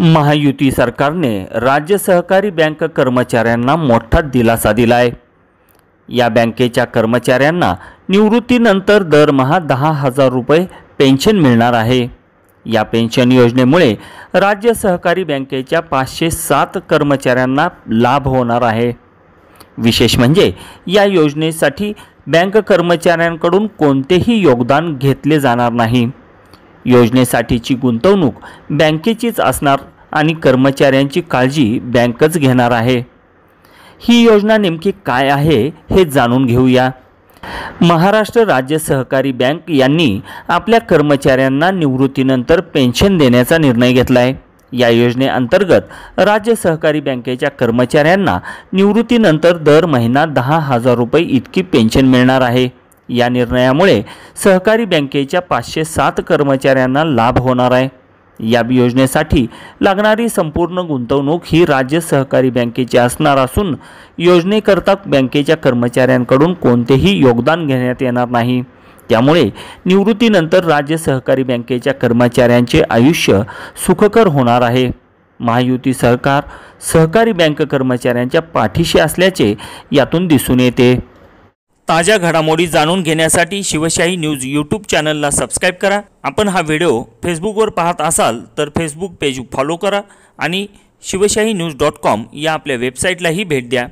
महायुती सरकारने राज्य सहकारी बँक कर्मचाऱ्यांना मोठा दिलासा दिलाय। या बँकेच्या कर्मचाऱ्यांना निवृत्तीनंतर दरमहा 10,000 रुपये पेन्शन मिळणार आहे। या पेन्शन योजनेमुळे राज्य सहकारी बँकेच्या 507 कर्मचाऱ्यांना लाभ होणार आहे। विशेष म्हणजे या योजनेसाठी बँक कर्मचाऱ्यांकडून कोणतेही योगदान घेतले जाणार नाही। योजनेसाठीची गुंतवणूक बँकेचीच असणार आणि कर्मचाऱ्यांची काळजी बँकच घेणार आहे। ही योजना नेमकी काय आहे हे जाणून घेऊया। महाराष्ट्र राज्य सहकारी बँक यांनी आपल्या कर्मचाऱ्यांना निवृत्तीनंतर पेन्शन देण्याचा निर्णय घेतला आहे। या योजनेअंतर्गत राज्य सहकारी बँकेच्या कर्मचाऱ्यांना निवृत्तीनंतर दर महिना 10,000 रुपये इतकी पेन्शन मिळणार आहे। या निर्णयामुळे सहकारी बँकेच्या 507 कर्मचाऱ्यांना लाभ होणार आहे। या योजनेसाठी लागणारी संपूर्ण गुंतवणूक ही राज्य सहकारी बँकेची असणार असून योजनेकरता बँकेच्या कर्मचाऱ्यांकडून कोणतेही योगदान घेण्यात येणार नाही। त्यामुळे निवृत्तीनंतर राज्य सहकारी बँकेच्या कर्मचाऱ्यांचे आयुष्य सुखकर होणार आहे। महायुती सरकार सहकारी बँक कर्मचाऱ्यांच्या पाठीशी असल्याचे यातून दिसून येते। ताज्या घडामोडी जाणून घेण्यासाठी शिवशाही न्यूज यूट्यूब चॅनलला सबस्क्राईब करा। आपण हा व्हिडिओ फेसबुकवर पाहत असाल तर फेसबुक पेज फॉलो करा आणि शिवशाही न्यूज.com या आपल्या वेबसाईटलाही भेट द्या।